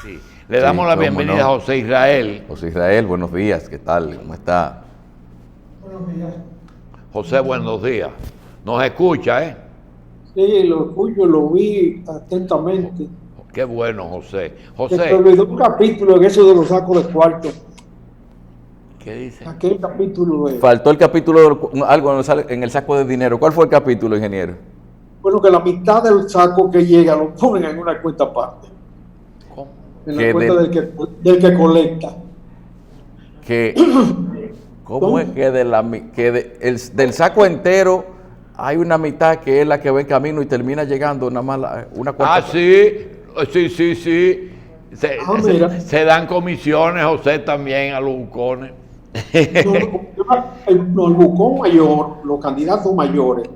Sí. Le damos la bienvenida a José Israel. José Israel, buenos días, ¿qué tal? ¿Cómo está? Buenos días. José, buenos días. ¿Nos escucha, eh? Sí, lo escucho, lo vi atentamente. Qué bueno, José. Se te José. olvidó un capítulo en eso de los sacos de cuarto. ¿Qué dice? Aquel capítulo de... Faltó el capítulo, algo en el saco de dinero. ¿Cuál fue el capítulo, ingeniero? Bueno, que la mitad del saco que llega lo ponen en una cuenta aparte. ¿Cómo? En la cuenta del que colecta. ¿Cómo es que, del saco entero hay una mitad que es la que va en camino y termina llegando nada más una cuarta? Ah, sí. Mira. Se dan comisiones, José, también a los bucones. El bucón mayor, los candidatos mayores,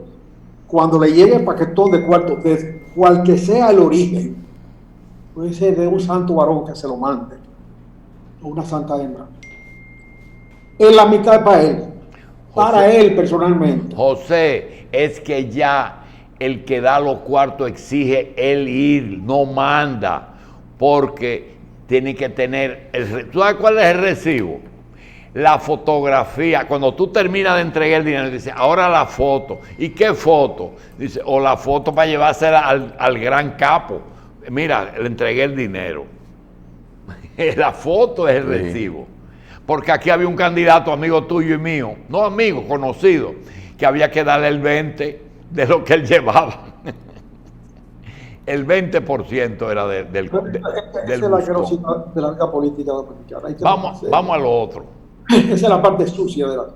cuando le llegue el paquetón de cuarto, de cual que sea el origen, puede ser de un santo varón que se lo mande, o una santa hembra, es la mitad para él, para él personalmente. José, es que ya el que da los cuartos exige él ir, no manda, porque tiene que tener ¿tú sabes cuál es el recibo? La fotografía. Cuando tú terminas de entregar el dinero, dice, ahora la foto. ¿Y qué foto? Dice, o la foto para llevársela al gran capo. Mira, le entregué el dinero. La foto es el recibo. Porque aquí había un candidato, amigo tuyo y mío, no amigo, conocido, que había que darle el 20% de lo que él llevaba. El 20% era del Esa es la grosidad de la vida política dominicana. Vamos a lo otro. Esa es la parte sucia de la...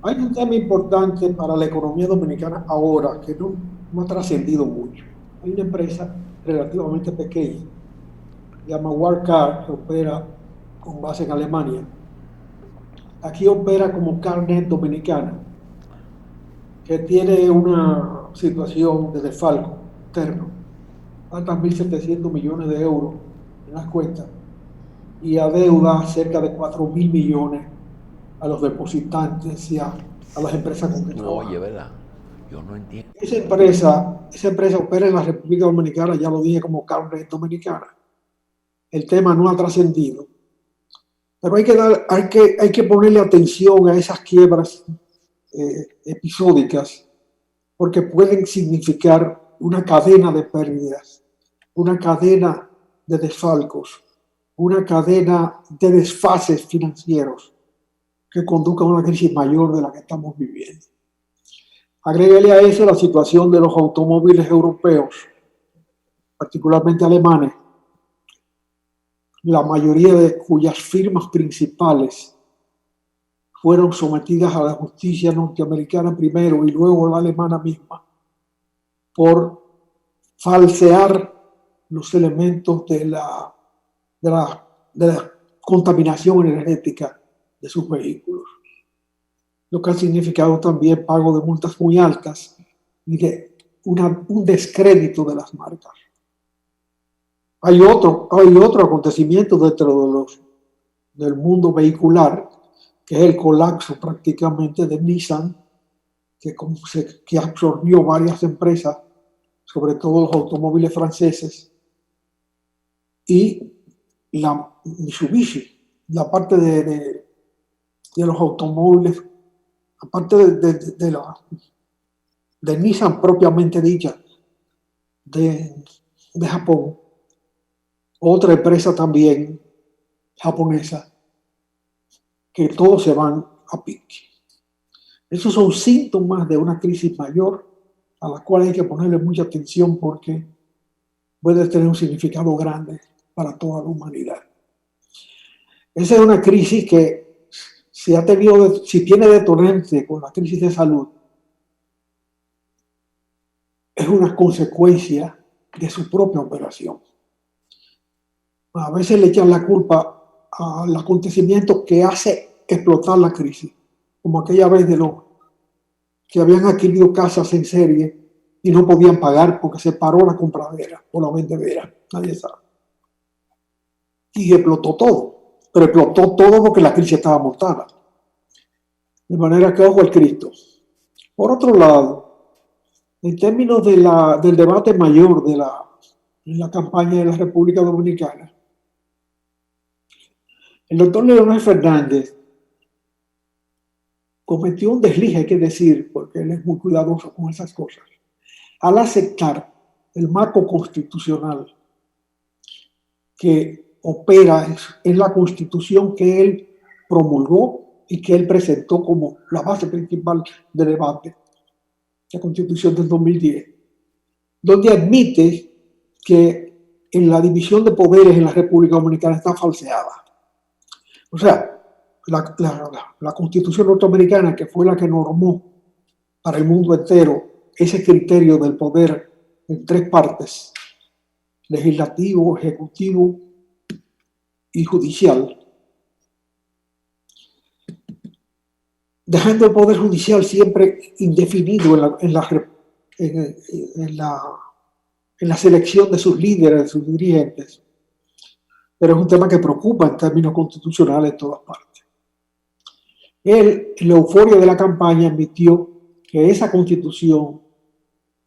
Hay un tema importante para la economía dominicana ahora que no ha trascendido mucho. Hay una empresa relativamente pequeña, se llama Wirecard, que opera con base en Alemania. Aquí opera como Carnet Dominicana, que tiene una situación de desfalco interno. Faltan 1.700 millones de euros en las cuentas y adeuda cerca de 4.000 millones a los depositantes y a las empresas con que trabaja. Oye, ¿verdad? Yo no entiendo. Esa empresa opera en la República Dominicana, ya lo dije, como Carnet Dominicana. El tema no ha trascendido, pero hay que ponerle atención a esas quiebras episódicas, porque pueden significar una cadena de pérdidas, una cadena de desfalcos, una cadena de desfases financieros que conduzcan a una crisis mayor de la que estamos viviendo. Agrégale a eso la situación de los automóviles europeos, particularmente alemanes, la mayoría de cuyas firmas principales fueron sometidas a la justicia norteamericana primero y luego la alemana misma por falsear los elementos de la contaminación energética de sus vehículos, lo que ha significado también pago de multas muy altas y de un descrédito de las marcas. Hay otro acontecimiento dentro del mundo vehicular, que es el colapso prácticamente de Nissan, que absorbió varias empresas, sobre todo los automóviles franceses, y la Mitsubishi, la parte de los automóviles, aparte de Nissan propiamente dicha, de Japón, otra empresa también japonesa, que todos se van a pique. Esos son síntomas de una crisis mayor a la cual hay que ponerle mucha atención porque puede tener un significado grande para toda la humanidad. Esa es una crisis que si tiene detonante con la crisis de salud, es una consecuencia de su propia operación. A veces le echan la culpa al acontecimiento que hace explotar la crisis, como aquella vez de los que habían adquirido casas en serie y no podían pagar porque se paró la compradera o la vendedera, nadie sabe. Y explotó todo, pero explotó todo porque la crisis estaba montada. De manera que ojo al Cristo. Por otro lado, en términos del debate mayor de la campaña de la República Dominicana, El doctor Leonel Fernández cometió un desliz, hay que decir, porque él es muy cuidadoso con esas cosas, al aceptar el marco constitucional que opera en la Constitución que él promulgó y que él presentó como la base principal de debate, la Constitución del 2010, donde admite que en la división de poderes en la República Dominicana está falseada. O sea, la Constitución norteamericana, que fue la que normó para el mundo entero ese criterio del poder en tres partes, legislativo, ejecutivo y judicial, dejando el poder judicial siempre indefinido en la selección de sus líderes, de sus dirigentes. Pero es un tema que preocupa en términos constitucionales en todas partes. Él, en la euforia de la campaña, admitió que en esa constitución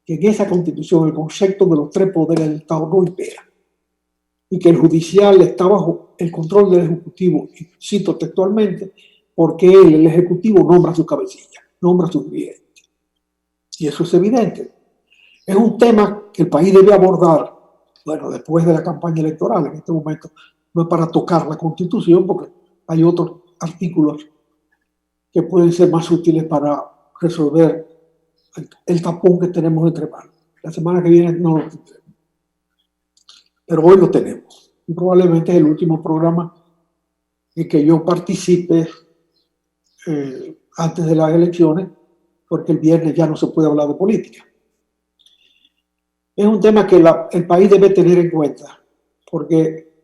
el concepto de los tres poderes del Estado no impera y que el judicial está bajo el control del Ejecutivo, y cito textualmente, porque él, el Ejecutivo, nombra su cabecilla, nombra sus dirigentes. Y eso es evidente. Es un tema que el país debe abordar, bueno, después de la campaña electoral. En este momento no es para tocar la Constitución, porque hay otros artículos que pueden ser más útiles para resolver el tapón que tenemos entre manos. La semana que viene no lo tendremos, pero hoy lo tenemos. Y probablemente es el último programa en que yo participe antes de las elecciones, porque el viernes ya no se puede hablar de política. Es un tema que el país debe tener en cuenta, porque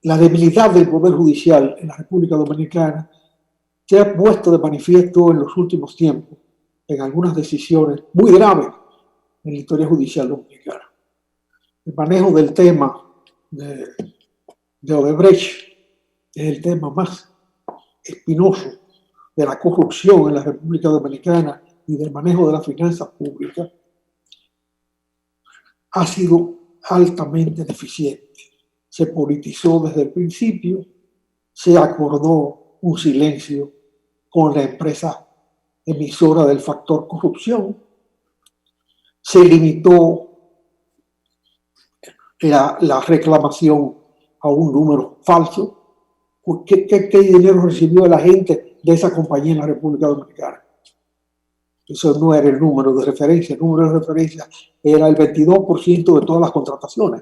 la debilidad del Poder Judicial en la República Dominicana se ha puesto de manifiesto en los últimos tiempos en algunas decisiones muy graves en la historia judicial dominicana. El manejo del tema de Odebrecht es el tema más espinoso de la corrupción en la República Dominicana y del manejo de las finanzas públicas. Ha sido altamente deficiente. Se politizó desde el principio, se acordó un silencio con la empresa emisora del factor corrupción, se limitó la reclamación a un número falso. ¿Qué dinero recibió la gente de esa compañía en la República Dominicana? Eso no era el número de referencia. El número de referencia era el 22% de todas las contrataciones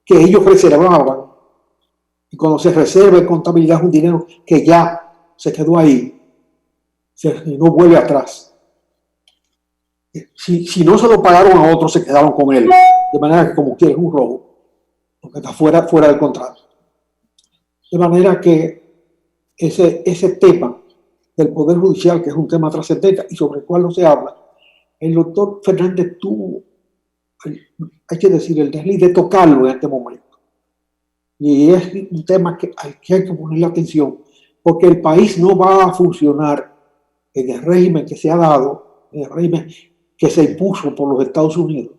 que ellos reservaban. Y cuando se reserva en contabilidad es un dinero que ya se quedó ahí y no vuelve atrás. Si no se lo pagaron a otros, se quedaron con él. De manera que, como quiera, es un robo, porque está fuera del contrato. De manera que ese tema del Poder Judicial, que es un tema trascendente y sobre el cual no se habla, el doctor Fernández tuvo, hay que decir, el desliz de tocarlo en este momento. Y es un tema que hay que ponerle atención, porque el país no va a funcionar en el régimen que se ha dado, en el régimen que se impuso por los Estados Unidos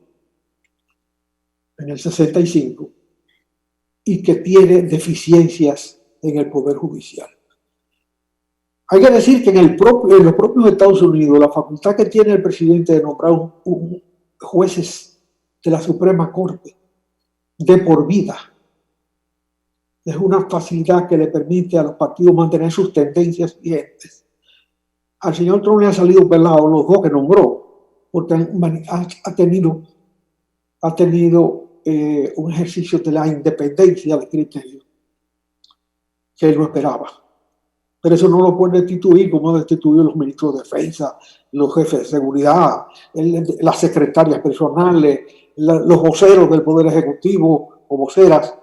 en el 65 y que tiene deficiencias en el Poder Judicial. Hay que decir que en los propios Estados Unidos, la facultad que tiene el presidente de nombrar jueces de la Suprema Corte de por vida es una facilidad que le permite a los partidos mantener sus tendencias vigentes. Al señor Trump le han salido pelados los dos que nombró, porque ha tenido un ejercicio de la independencia de criterio que él no esperaba. Pero eso no lo puede destituir como destituyó los ministros de defensa, los jefes de seguridad, las secretarias personales, los voceros del Poder Ejecutivo o voceras.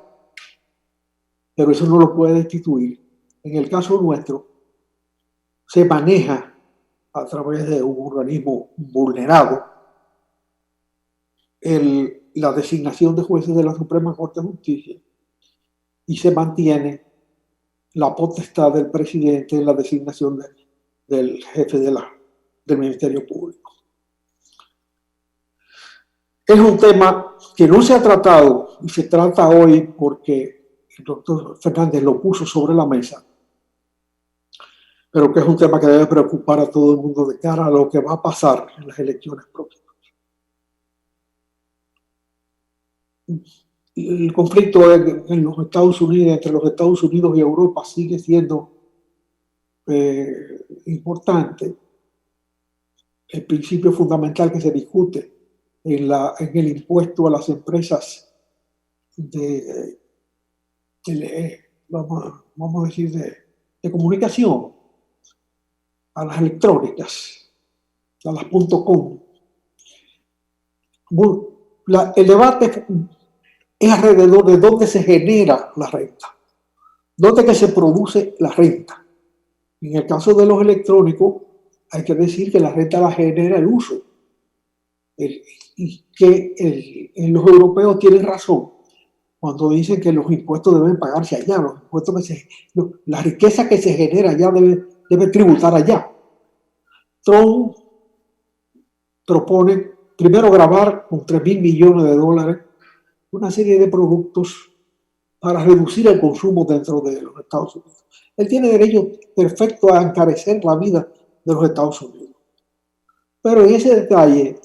Pero eso no lo puede destituir. En el caso nuestro, se maneja a través de un organismo vulnerado la designación de jueces de la Suprema Corte de Justicia y se mantiene la potestad del presidente en la designación del jefe del Ministerio Público. Es un tema que no se ha tratado y se trata hoy porque el doctor Fernández lo puso sobre la mesa, pero que es un tema que debe preocupar a todo el mundo de cara a lo que va a pasar en las elecciones próximas. El conflicto en los Estados Unidos, entre los Estados Unidos y Europa, sigue siendo importante. El principio fundamental que se discute en el impuesto a las empresas vamos a decir, de comunicación, a las electrónicas, a las .com. El debate es alrededor de dónde se genera la renta, dónde que se produce la renta. En el caso de los electrónicos, hay que decir que la renta la genera el uso. Y que los europeos tienen razón cuando dicen que los impuestos deben pagarse allá, los impuestos la riqueza que se genera allá debe tributar allá. Trump propone primero gravar con $3.000 millones una serie de productos para reducir el consumo dentro de los Estados Unidos. Él tiene derecho perfecto a encarecer la vida de los Estados Unidos. Pero en ese detalle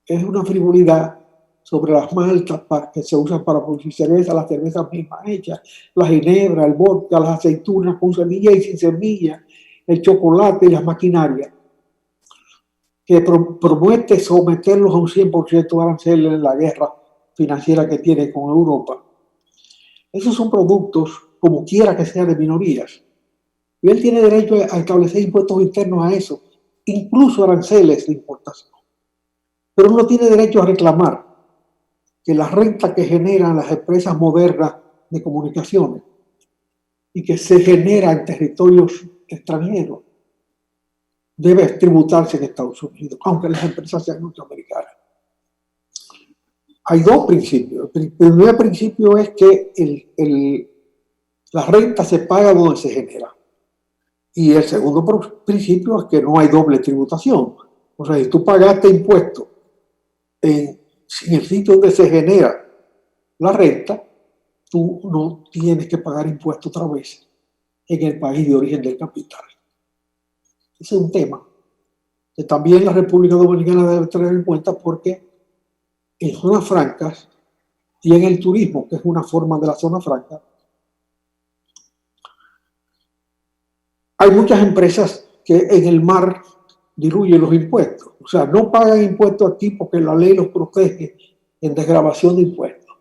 es una frivolidad sobre las maltas que se usan para producir cerveza, las cervezas mismas hechas, la ginebra, el vodka, las aceitunas con semilla y sin semilla, el chocolate y las maquinarias, que promete someterlos a un 100% de aranceles en la guerra financiera que tiene con Europa. Esos son productos, como quiera que sea, de minorías. Y él tiene derecho a establecer impuestos internos a eso, incluso aranceles de importación. Pero uno tiene derecho a reclamar que la renta que generan las empresas modernas de comunicaciones y que se genera en territorios extranjeros debe tributarse en Estados Unidos, aunque las empresas sean norteamericanas. Hay dos principios. El primer principio es que la renta se paga donde se genera. Y el segundo principio es que no hay doble tributación. O sea, si tú pagaste impuestos en el sitio donde se genera la renta, tú no tienes que pagar impuestos otra vez en el país de origen del capital. Ese es un tema que también la República Dominicana debe tener en cuenta, porque en zonas francas y en el turismo, que es una forma de la zona franca, hay muchas empresas que en el mar diluyen los impuestos. O sea, no pagan impuestos aquí porque la ley los protege en desgravación de impuestos.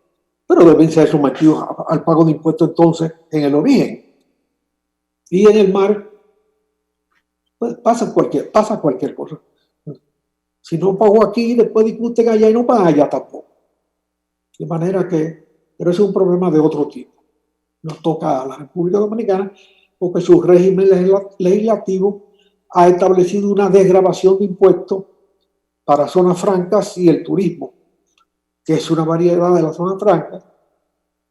Pero deben ser sometidos al pago de impuestos entonces en el origen. Y en el mar, pues pasa cualquier cosa. Si no pagó aquí, después discuten allá y no paga allá tampoco. De manera que, pero eso es un problema de otro tipo. Nos toca a la República Dominicana porque su régimen legislativo ha establecido una desgravación de impuestos para zonas francas y el turismo, que es una variedad de las zonas francas,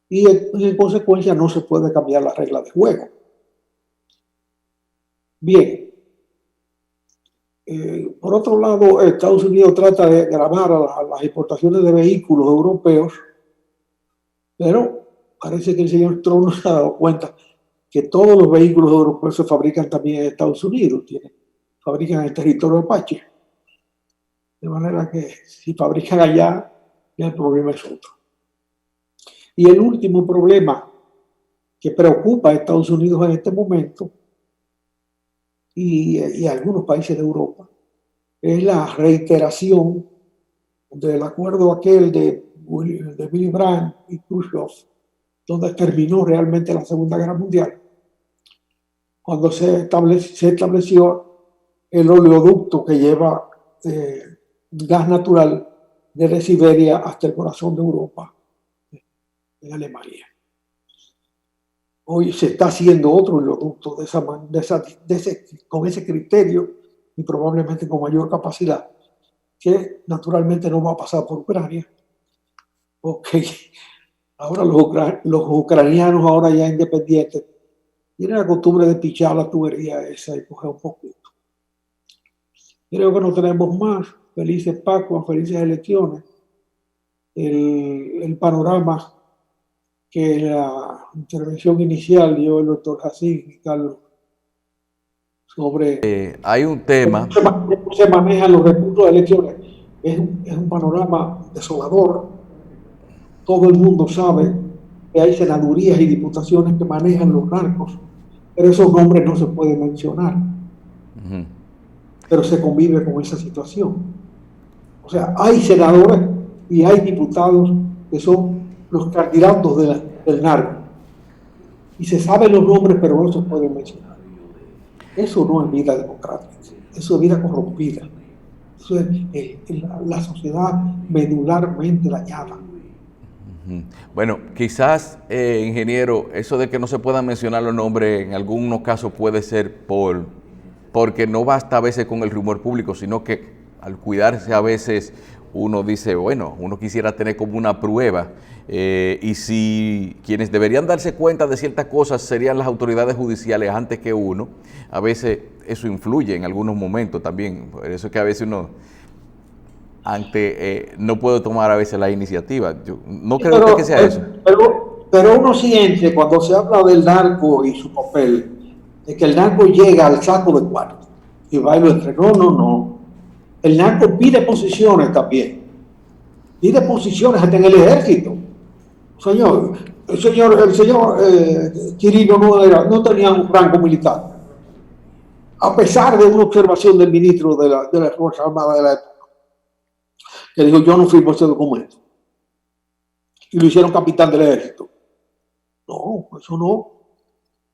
y en consecuencia no se puede cambiar la regla de juego. Bien. Por otro lado, Estados Unidos trata de gravar a las importaciones de vehículos europeos, pero parece que el señor Trump no se ha dado cuenta que todos los vehículos europeos se fabrican también en Estados Unidos, fabrican en el territorio Apache. De manera que si fabrican allá, ya el problema es otro. Y el último problema que preocupa a Estados Unidos en este momento y a algunos países de Europa es la reiteración del acuerdo aquel de Willy Brandt y Khrushchev, donde terminó realmente la Segunda Guerra Mundial, cuando se estableció el oleoducto que lleva gas natural desde Siberia hasta el corazón de Europa, en Alemania. Hoy se está haciendo otro oleoducto con ese criterio y probablemente con mayor capacidad, que naturalmente no va a pasar por Ucrania, porque ahora los ucranianos, ahora ya independientes, tienen la costumbre de pichar la tubería esa y coger un poquito. Creo que no tenemos más. Felices Pascuas, felices elecciones. El panorama que en la intervención inicial dio el doctor Jacín y Carlos sobre Hay un tema, cómo se manejan los recursos de elecciones. Es un panorama desolador. Todo el mundo sabe que hay senadurías y diputaciones que manejan los narcos, pero esos nombres no se pueden mencionar. Pero se convive con esa situación. O sea, hay senadores y hay diputados que son los candidatos del narco. Y se saben los nombres, pero no se pueden mencionar. Eso no es vida democrática, eso es vida corrompida. Eso es la sociedad medularmente dañada. Bueno, quizás, ingeniero, eso de que no se puedan mencionar los nombres en algunos casos puede ser porque no basta a veces con el rumor público, sino que al cuidarse a veces uno dice, bueno, uno quisiera tener como una prueba, y si quienes deberían darse cuenta de ciertas cosas serían las autoridades judiciales antes que uno, a veces eso influye en algunos momentos también. Por eso es que a veces uno no puede tomar a veces la iniciativa. Yo no creo usted que sea eso. Pero uno siente cuando se habla del narco y su papel, de que el narco llega al saco de cuarto y va y lo entrega. No. El narco pide posiciones también. Pide posiciones hasta en el ejército. El señor Quirino no tenía un rango militar. A pesar de una observación del ministro de la Fuerza Armada de la época, que dijo, yo no firmo ese documento. Y lo hicieron capitán del ejército. No, eso no.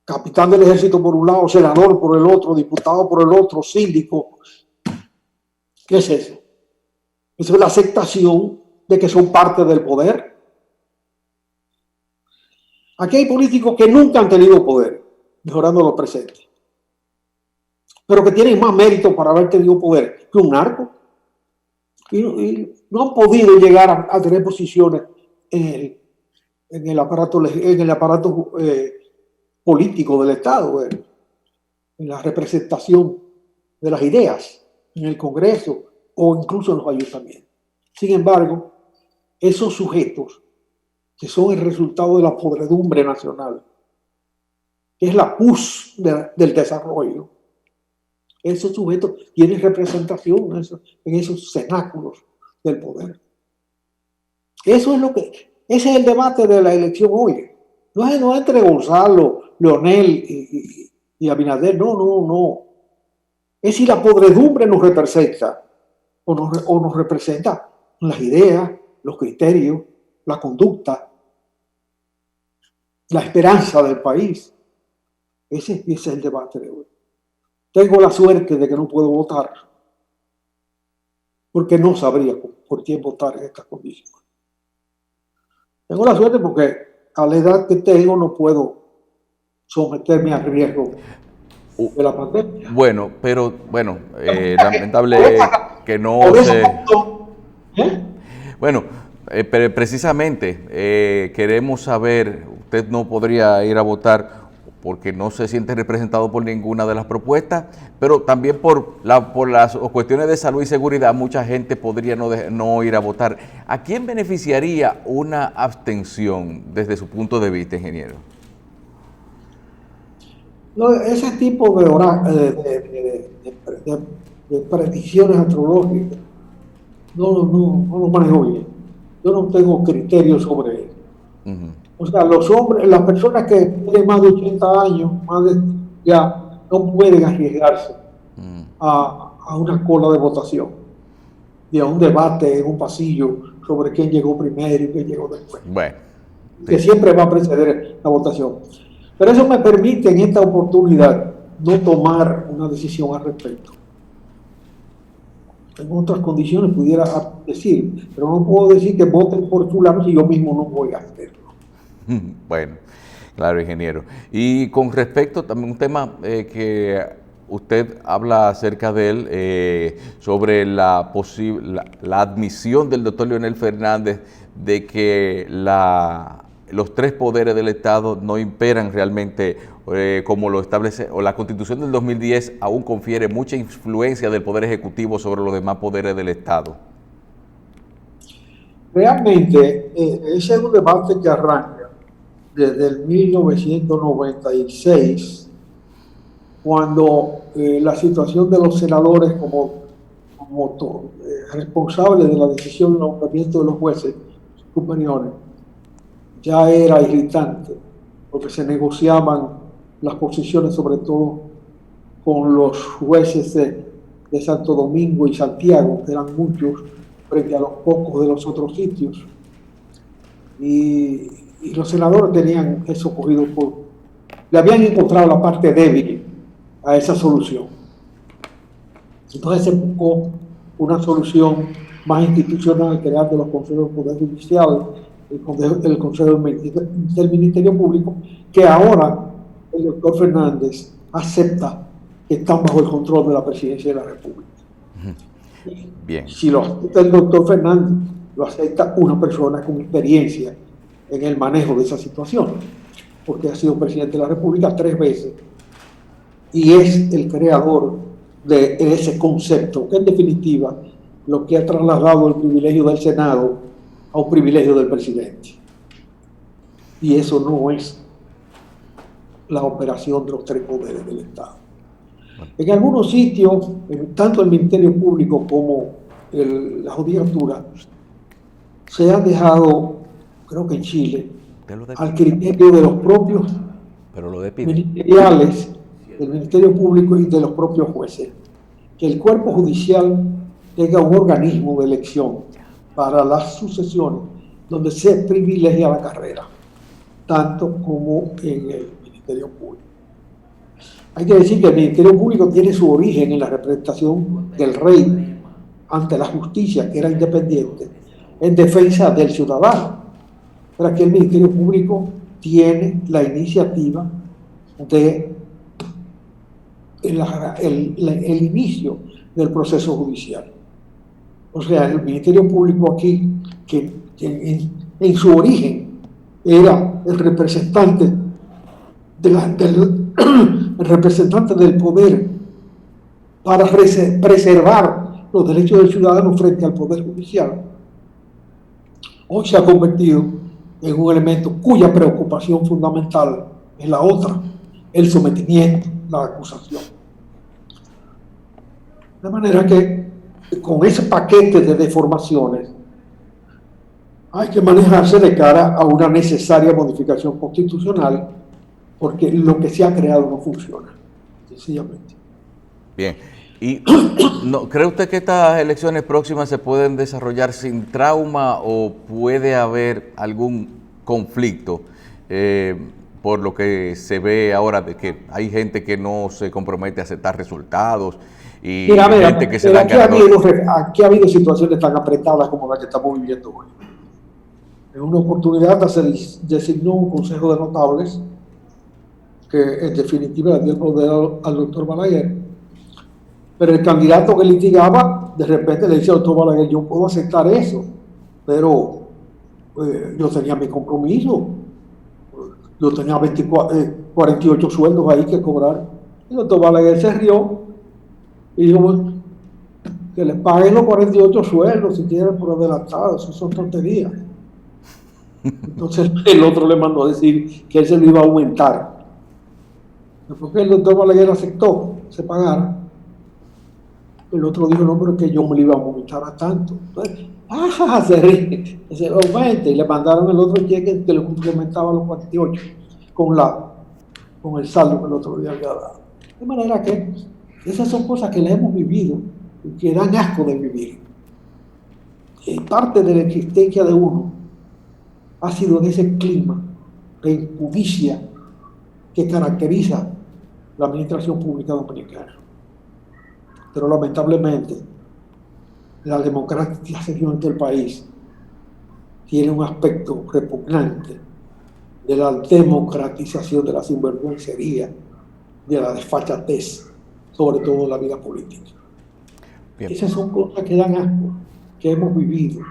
Capitán del ejército por un lado, senador por el otro, diputado por el otro, síndico. ¿Qué es eso? Eso es la aceptación de que son parte del poder. Aquí hay políticos que nunca han tenido poder, mejorando lo presente, pero que tienen más mérito para haber tenido poder que un narco. Y no han podido llegar a tener posiciones en el aparato político del Estado, en la representación de las ideas, en el Congreso o incluso en los ayuntamientos. Sin embargo, esos sujetos que son el resultado de la podredumbre nacional, que es la pus del desarrollo, esos sujetos tienen representación en esos cenáculos del poder. Ese es el debate de la elección hoy. No es entre Gonzalo, Leonel y Abinader, no. Es si la podredumbre nos representa o nos representa las ideas, los criterios, la conducta, la esperanza del país. Ese es el debate de hoy. Tengo la suerte de que no puedo votar, porque no sabría por quién votar en estas condiciones. Tengo la suerte porque a la edad que tengo no puedo someterme a riesgo de la pandemia. Bueno, pero lamentable que no se... Bueno, pero precisamente queremos saber, usted no podría ir a votar porque no se siente representado por ninguna de las propuestas, pero también por las cuestiones de salud y seguridad, mucha gente podría no ir a votar. ¿A quién beneficiaría una abstención desde su punto de vista, ingeniero? No, ese tipo de predicciones astrológicas no lo manejo bien. Yo no tengo criterios sobre eso. O sea, los hombres, las personas que tienen más de 80 años, ya no pueden arriesgarse a una cola de votación y a un debate en un pasillo sobre quién llegó primero y quién llegó después. Bueno, que siempre va a preceder la votación. Pero eso me permite en esta oportunidad no tomar una decisión al respecto. En otras condiciones pudiera decir, pero no puedo decir que voten por fulano si yo mismo no voy a hacerlo. Bueno, claro, ingeniero. Y con respecto también un tema que usted habla acerca de él, sobre la admisión del doctor Leonel Fernández de que los tres poderes del Estado no imperan realmente como lo establece, o la Constitución del 2010 aún confiere mucha influencia del Poder Ejecutivo sobre los demás poderes del Estado. Realmente, ese es un debate que arranca desde el 1996, cuando la situación de los senadores como responsables de la decisión de nombramiento de los jueces superiores ya era irritante, porque se negociaban las posiciones, sobre todo con los jueces de Santo Domingo y Santiago, que eran muchos frente a los pocos de los otros sitios. Y los senadores tenían eso cogido le habían encontrado la parte débil a esa solución. Entonces se buscó una solución más institucional, creando los consejos del Poder Judicial, el Consejo del Ministerio Público, que ahora el doctor Fernández acepta que están bajo el control de la Presidencia de la República. Bien. Si lo acepta el doctor Fernández, lo acepta una persona con experiencia en el manejo de esa situación, porque ha sido presidente de la República 3 veces y es el creador de ese concepto, que en definitiva lo que ha trasladado el privilegio del Senado a un privilegio del presidente. Y eso no es la operación de los 3 poderes del Estado. En algunos sitios, tanto el Ministerio Público como la Judicatura, se han dejado, creo que en Chile, al criterio de los propios ministeriales, del Ministerio Público y de los propios jueces, que el cuerpo judicial tenga un organismo de elección para las sucesiones donde se privilegia la carrera, tanto como en el Ministerio Público. Hay que decir que el Ministerio Público tiene su origen en la representación del rey ante la justicia, que era independiente, en defensa del ciudadano. Pero aquí el Ministerio Público tiene la iniciativa de el inicio del proceso judicial. O sea, el Ministerio Público aquí, que en su origen era el representante del poder para preservar los derechos del ciudadano frente al Poder Judicial, hoy se ha convertido en un elemento cuya preocupación fundamental es la otra, el sometimiento, la acusación. De manera que con ese paquete de deformaciones hay que manejarse de cara a una necesaria modificación constitucional, porque lo que se ha creado no funciona, sencillamente. Bien. ¿Y cree usted que estas elecciones próximas se pueden desarrollar sin trauma o puede haber algún conflicto por lo que se ve ahora de que hay gente que no se compromete a aceptar resultados y gente que se dan aquí ha habido situaciones tan apretadas como la que estamos viviendo hoy? En una oportunidad se designó un consejo de notables que en definitiva le dio el poder al doctor Balaguer, pero el candidato que litigaba de repente le dice al doctor Balaguer: yo puedo aceptar eso, pero yo tenía mi compromiso, yo tenía 48 sueldos ahí que cobrar. Y el doctor Balaguer se rió y dijo: bueno, que les paguen los 48 sueldos si quieren por adelantado, eso son tonterías. Entonces el otro le mandó a decir que él se lo iba a aumentar. Después que el doctor Balaguer aceptó que se pagara, el otro dijo: no, pero que yo me lo iba a aumentar a tanto. Entonces, se ríe, se lo aumenta, y le mandaron el otro cheque que le complementaba los 48 con el saldo que el otro día había dado. De manera que esas son cosas que las hemos vivido y que dan asco de vivir. Parte de la existencia de uno ha sido en ese clima de impudicia que caracteriza la administración pública dominicana. Pero lamentablemente la democratización del país tiene un aspecto repugnante de la democratización de la sinvergüencería, de la desfachatez, sobre todo en la vida política. Bien. Esas son cosas que dan asco, que hemos vivido,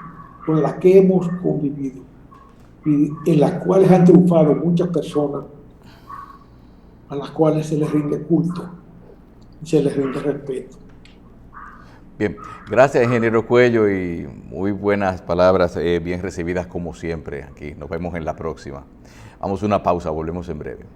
con las que hemos convivido, y en las cuales han triunfado muchas personas a las cuales se les rinde culto y se les rinde respeto. Bien, gracias ingeniero Cuello y muy buenas palabras, bien recibidas como siempre aquí. Nos vemos en la próxima. Vamos a una pausa, volvemos en breve.